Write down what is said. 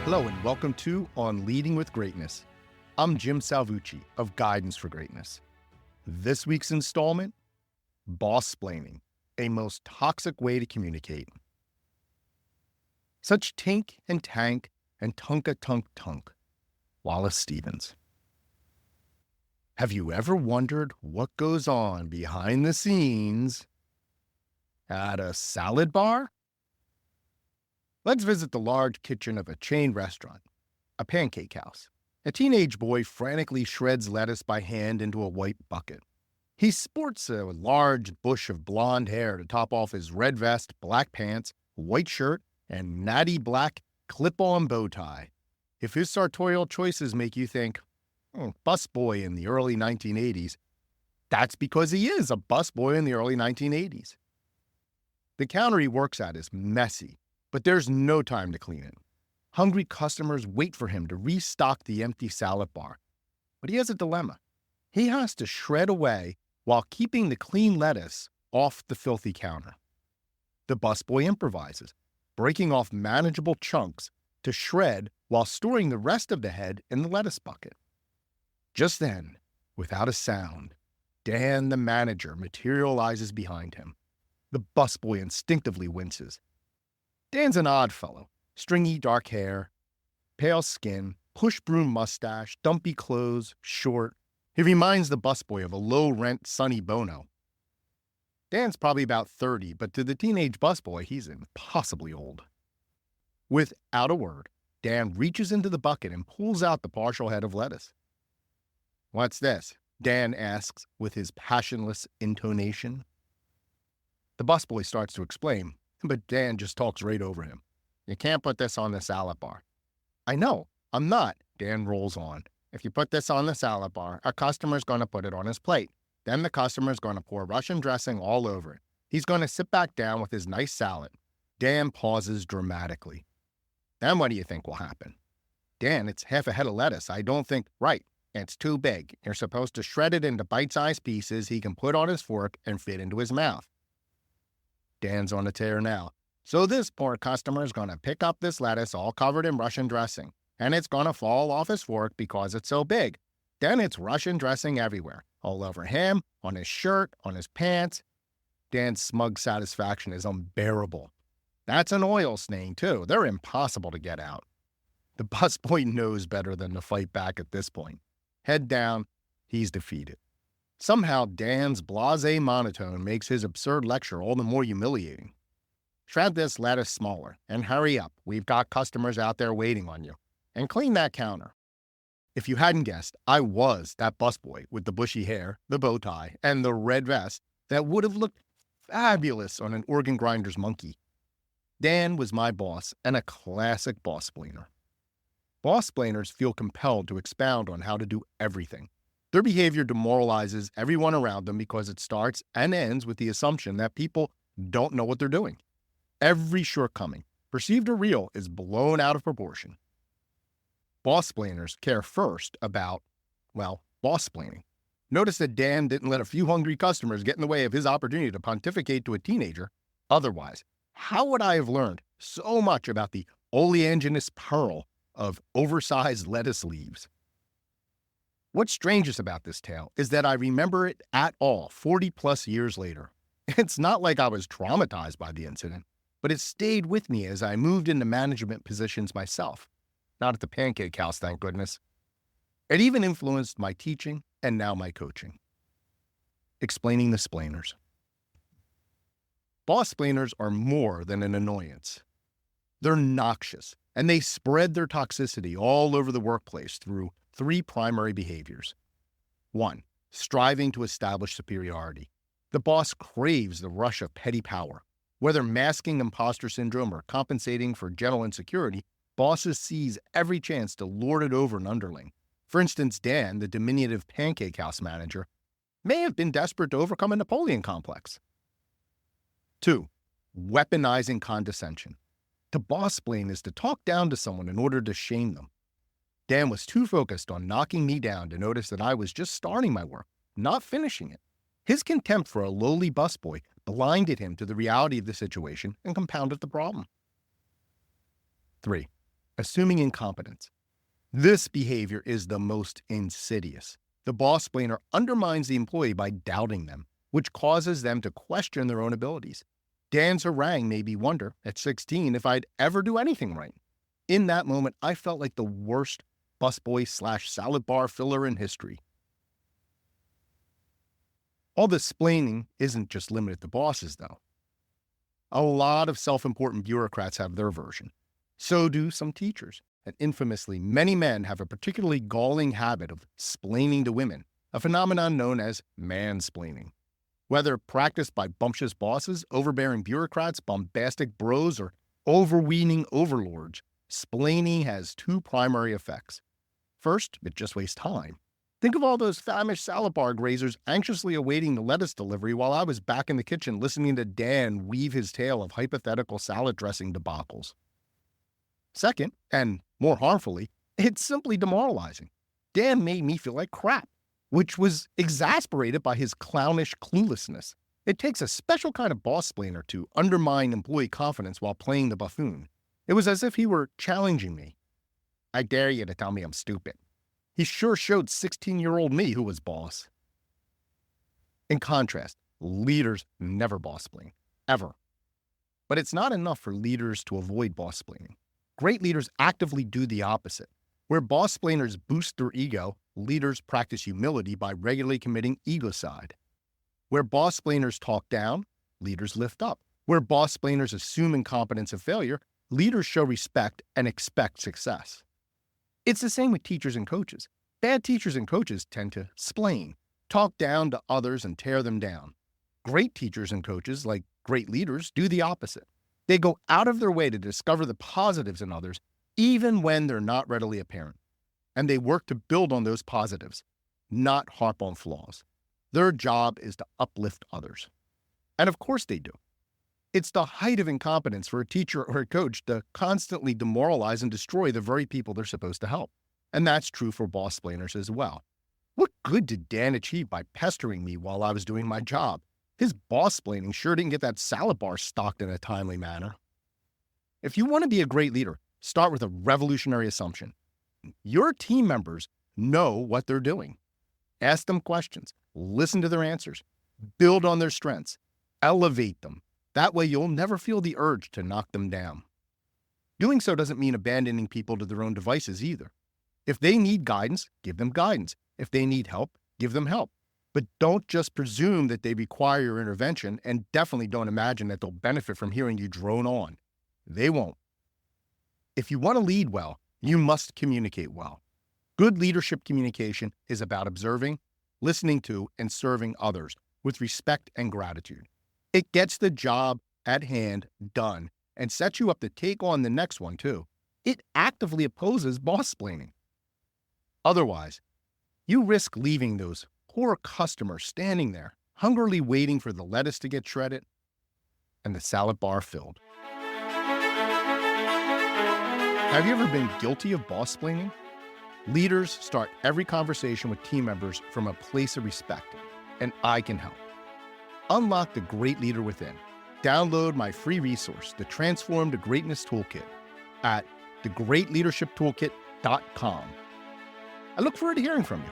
Hello and welcome to On Leading with Greatness. I'm Jim Salvucci of Guidance for Greatness. This week's installment, Bossplaining, a most toxic way to communicate. Such tink and tank and tunk-a-tunk-tunk. Wallace Stevens. Have you ever wondered what goes on behind the scenes at a salad bar? Let's visit the large kitchen of a chain restaurant, a pancake house. A teenage boy frantically shreds lettuce by hand into a white bucket. He sports a large bush of blonde hair to top off his red vest, black pants, white shirt, and natty black clip-on bow tie. If his sartorial choices make you think, busboy in the early 1980s, that's because he is a busboy in the early 1980s. The counter he works at is messy, but there's no time to clean it. Hungry customers wait for him to restock the empty salad bar. But he has a dilemma. He has to shred away while keeping the clean lettuce off the filthy counter. The busboy improvises, breaking off manageable chunks to shred while storing the rest of the head in the lettuce bucket. Just then, without a sound, Dan, the manager, materializes behind him. The busboy instinctively winces. Dan's an odd fellow. Stringy dark hair, pale skin, push-broom mustache, dumpy clothes, short. He reminds the busboy of a low-rent Sonny Bono. Dan's probably about 30, but to the teenage busboy, he's impossibly old. Without a word, Dan reaches into the bucket and pulls out the partial head of lettuce. "What's this?" Dan asks with his passionless intonation. The busboy starts to explain, but Dan just talks right over him. "You can't put this on the salad bar." "I know, I'm not," Dan rolls on. "If you put this on the salad bar, a customer's going to put it on his plate. Then the customer's going to pour Russian dressing all over it. He's going to sit back down with his nice salad." Dan pauses dramatically. "Then what do you think will happen?" "Dan, it's half a head of lettuce. I don't think..." "Right. It's too big. You're supposed to shred it into bite-sized pieces he can put on his fork and fit into his mouth." Dan's on a tear now. "So this poor customer's going to pick up this lettuce all covered in Russian dressing, and it's going to fall off his fork because it's so big. Then it's Russian dressing everywhere, all over him, on his shirt, on his pants." Dan's smug satisfaction is unbearable. "That's an oil stain, too. They're impossible to get out." The busboy knows better than to fight back at this point. Head down, he's defeated. Somehow, Dan's blasé monotone makes his absurd lecture all the more humiliating. "Shred this lettuce smaller, and hurry up. We've got customers out there waiting on you. And clean that counter." If you hadn't guessed, I was that busboy with the bushy hair, the bow tie, and the red vest that would have looked fabulous on an organ grinder's monkey. Dan was my boss and a classic bossplainer. Bossplainers feel compelled to expound on how to do everything. Their behavior demoralizes everyone around them because it starts and ends with the assumption that people don't know what they're doing. Every shortcoming, perceived or real, is blown out of proportion. Bossplainers care first about, bossplaining. Notice that Dan didn't let a few hungry customers get in the way of his opportunity to pontificate to a teenager. Otherwise, how would I have learned so much about the oleaginous pearl of oversized lettuce leaves? What's strangest about this tale is that I remember it at all 40-plus years later. It's not like I was traumatized by the incident, but it stayed with me as I moved into management positions myself. Not at the pancake house, thank goodness. It even influenced my teaching and now my coaching. Explaining the splainers. Bossplainers are more than an annoyance. They're noxious, and they spread their toxicity all over the workplace through 3 primary behaviors. 1. Striving to establish superiority. The boss craves the rush of petty power. Whether masking imposter syndrome or compensating for general insecurity, bosses seize every chance to lord it over an underling. For instance, Dan, the diminutive pancake house manager, may have been desperate to overcome a Napoleon complex. 2. Weaponizing condescension. To bossplain is to talk down to someone in order to shame them. Dan was too focused on knocking me down to notice that I was just starting my work, not finishing it. His contempt for a lowly busboy blinded him to the reality of the situation and compounded the problem. 3. Assuming incompetence. This behavior is the most insidious. The boss-plainer undermines the employee by doubting them, which causes them to question their own abilities. Dan's harangue made me wonder, at 16, if I'd ever do anything right. In that moment, I felt like the worst busboy/salad bar filler in history. All this splaining isn't just limited to bosses, though. A lot of self-important bureaucrats have their version. So do some teachers. And infamously, many men have a particularly galling habit of splaining to women, a phenomenon known as mansplaining. Whether practiced by bumptious bosses, overbearing bureaucrats, bombastic bros, or overweening overlords, splaining has two primary effects. First, it just wastes time. Think of all those famished salad bar grazers anxiously awaiting the lettuce delivery while I was back in the kitchen listening to Dan weave his tale of hypothetical salad dressing debacles. Second, and more harmfully, it's simply demoralizing. Dan made me feel like crap, which was exasperated by his clownish cluelessness. It takes a special kind of boss-splainer to undermine employee confidence while playing the buffoon. It was as if he were challenging me. I dare you to tell me I'm stupid. He sure showed 16-year-old me who was boss. In contrast, leaders never boss-splain, ever. But it's not enough for leaders to avoid boss-splaining. Great leaders actively do the opposite. Where boss-splainers boost their ego, leaders practice humility by regularly committing egocide. Where boss-splainers talk down, leaders lift up. Where boss-splainers assume incompetence and failure, leaders show respect and expect success. It's the same with teachers and coaches. Bad teachers and coaches tend to splain, talk down to others and tear them down. Great teachers and coaches, like great leaders, do the opposite. They go out of their way to discover the positives in others, even when they're not readily apparent. And they work to build on those positives, not harp on flaws. Their job is to uplift others. And of course they do. It's the height of incompetence for a teacher or a coach to constantly demoralize and destroy the very people they're supposed to help. And that's true for boss-splainers as well. What good did Dan achieve by pestering me while I was doing my job? His boss-splaining sure didn't get that salad bar stocked in a timely manner. If you want to be a great leader, start with a revolutionary assumption. Your team members know what they're doing. Ask them questions, listen to their answers, build on their strengths, elevate them. That way you'll never feel the urge to knock them down. Doing so doesn't mean abandoning people to their own devices either. If they need guidance, give them guidance. If they need help, give them help. But don't just presume that they require your intervention, and definitely don't imagine that they'll benefit from hearing you drone on. They won't. If you want to lead well, you must communicate well. Good leadership communication is about observing, listening to, and serving others with respect and gratitude. It gets the job at hand done and sets you up to take on the next one too. It actively opposes boss-splaining. Otherwise, you risk leaving those poor customers standing there, hungrily waiting for the lettuce to get shredded and the salad bar filled. Have you ever been guilty of boss-splaining? Leaders start every conversation with team members from a place of respect, and I can help. Unlock the great leader within. Download my free resource, the Transform to Greatness Toolkit, at thegreatleadershiptoolkit.com. I look forward to hearing from you.